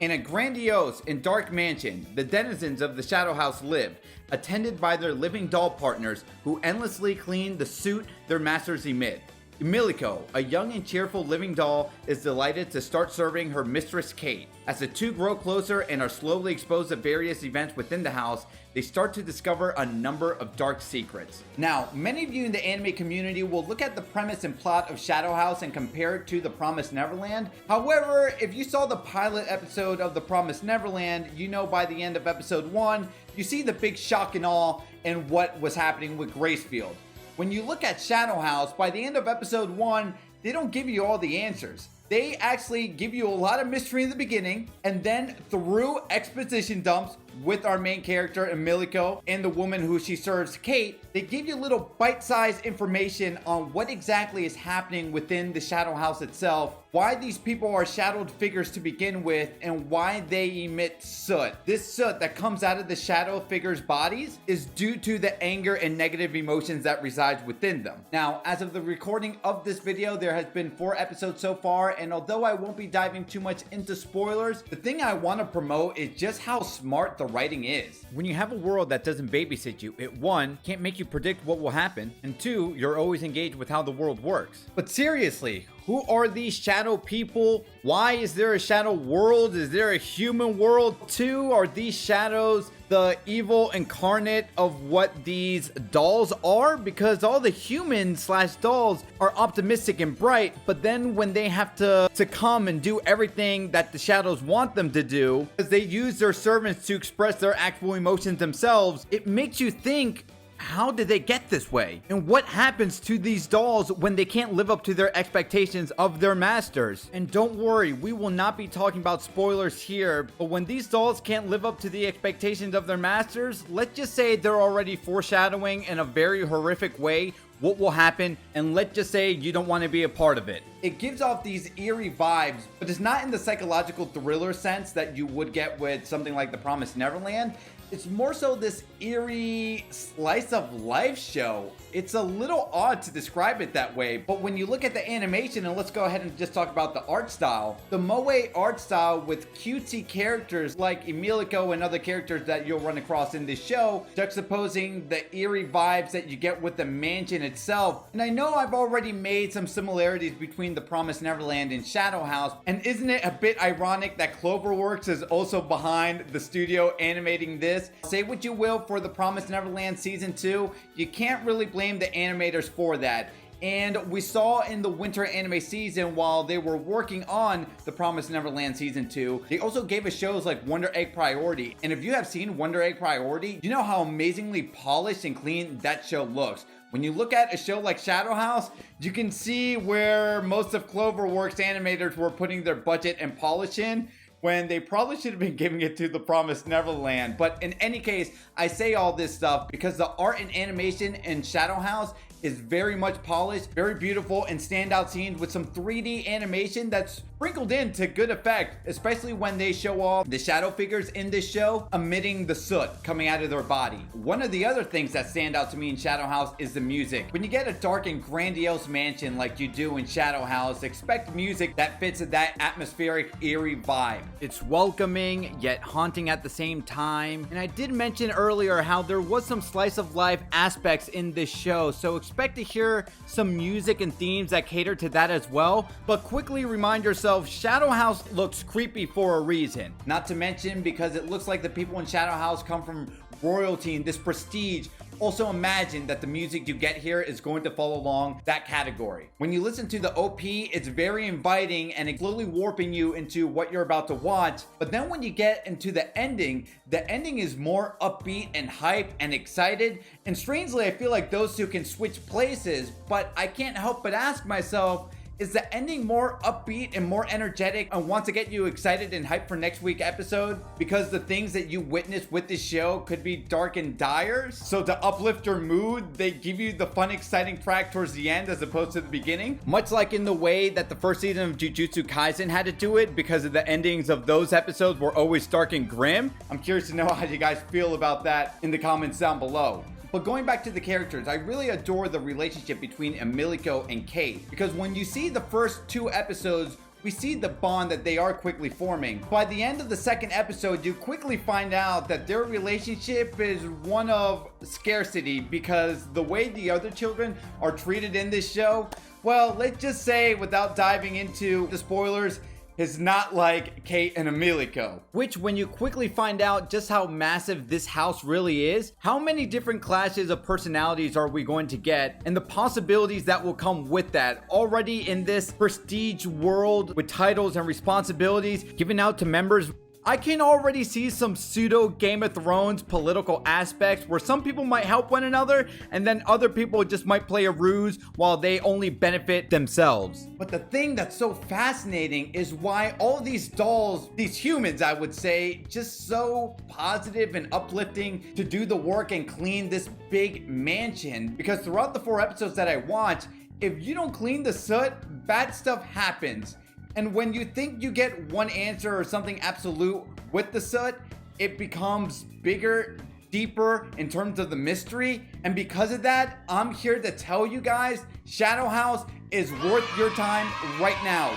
In a grandiose and dark mansion, the denizens of the Shadow House lived, attended by their living doll partners who endlessly cleaned the suit their masters emit. Emilico, a young and cheerful living doll, is delighted to start serving her mistress Kate. As the two grow closer and are slowly exposed to various events within the house, they start to discover a number of dark secrets. Now, many of you in the anime community will look at the premise and plot of Shadow House and compare it to The Promised Neverland. However, if you saw the pilot episode of The Promised Neverland, you know by the end of episode 1, you see the big shock and awe in what was happening with Gracefield. When you look at Shadow House, by the end of episode 1, they don't give you all the answers. They actually give you a lot of mystery in the beginning, and then through exposition dumps with our main character, Emilico, and the woman who she serves, Kate, they give you little bite-sized information on what exactly is happening within the Shadow House itself, why these people are shadowed figures to begin with, and why they emit soot. This soot that comes out of the shadow figures' bodies is due to the anger and negative emotions that resides within them. Now, as of the recording of this video, there has been 4 episodes so far, and although I won't be diving too much into spoilers, the thing I want to promote is just how smart the writing is. When you have a world that doesn't babysit you, it 1, can't make you predict what will happen, and 2, you're always engaged with how the world works. But seriously, who are these shadow people? Why is there a shadow world? Is there a human world too? Are these shadows the evil incarnate of what these dolls are? Because all the humans / dolls are optimistic and bright, but then when they have to come and do everything that the shadows want them to do, because they use their servants to express their actual emotions themselves, it makes you think, how did they get this way? And what happens to these dolls when they can't live up to their expectations of their masters? And don't worry, we will not be talking about spoilers here, but when these dolls can't live up to the expectations of their masters, let's just say they're already foreshadowing in a very horrific way what will happen, and let's just say you don't want to be a part of it. It gives off these eerie vibes, but it's not in the psychological thriller sense that you would get with something like The Promised Neverland. It's more so this eerie slice of life show. It's a little odd to describe it that way, but when you look at the animation, and let's go ahead and just talk about the art style, the moe art style with cutesy characters like Emilico and other characters that you'll run across in this show, juxtaposing the eerie vibes that you get with the mansion itself. And I know I've already made some similarities between The Promised Neverland and Shadow House, and isn't it a bit ironic that Cloverworks is also behind the studio animating this? Say what you will for The Promised Neverland Season 2, you can't really blame the animators for that. And we saw in the winter anime season, while they were working on The Promised Neverland Season 2, they also gave us shows like Wonder Egg Priority. And if you have seen Wonder Egg Priority, you know how amazingly polished and clean that show looks. When you look at a show like Shadow House, you can see where most of Cloverworks animators were putting their budget and polish in, when they probably should have been giving it to The Promised Neverland. But in any case, I say all this stuff because the art and animation in Shadow House is very much polished, very beautiful, and standout scenes with some 3D animation that's sprinkled in to good effect, especially when they show off the shadow figures in this show emitting the soot coming out of their body. One of the other things that stand out to me in Shadow House is the music. When you get a dark and grandiose mansion like you do in Shadow House, expect music that fits that atmospheric, eerie vibe. It's welcoming, yet haunting at the same time. And I did mention earlier how there was some slice of life aspects in this show, so expect to hear some music and themes that cater to that as well. But quickly remind yourself, Shadow House looks creepy for a reason. Not to mention because it looks like the people in Shadow House come from royalty and this prestige. Also imagine that the music you get here is going to follow along that category. When you listen to the OP, it's very inviting and it's slowly warping you into what you're about to watch. But then when you get into the ending is more upbeat and hype and excited. And strangely, I feel like those two can switch places, but I can't help but ask myself, is the ending more upbeat and more energetic and want to get you excited and hyped for next week's episode because the things that you witnessed with this show could be dark and dire? So to uplift your mood, they give you the fun, exciting track towards the end as opposed to the beginning? Much like in the way that the first season of Jujutsu Kaisen had to do it because of the endings of those episodes were always dark and grim. I'm curious to know how you guys feel about that in the comments down below. But going back to the characters, I really adore the relationship between Emilico and Kate, because when you see the first 2 episodes we see the bond that they are quickly forming. By the end of the second episode, you quickly find out that their relationship is one of scarcity because the way the other children are treated in this show, well, let's just say, without diving into the spoilers, is not like Kate and Emilico. Which, when you quickly find out just how massive this house really is, how many different classes of personalities are we going to get, and the possibilities that will come with that, already in this prestige world with titles and responsibilities given out to members. I can already see some pseudo Game of Thrones political aspects where some people might help one another and then other people just might play a ruse while they only benefit themselves. But the thing that's so fascinating is why all of these dolls, these humans I would say, just so positive and uplifting to do the work and clean this big mansion. Because throughout the 4 episodes that I watched, if you don't clean the soot, bad stuff happens. And when you think you get one answer or something absolute with the soot, it becomes bigger, deeper in terms of the mystery. And because of that, I'm here to tell you guys, Shadow House is worth your time right now.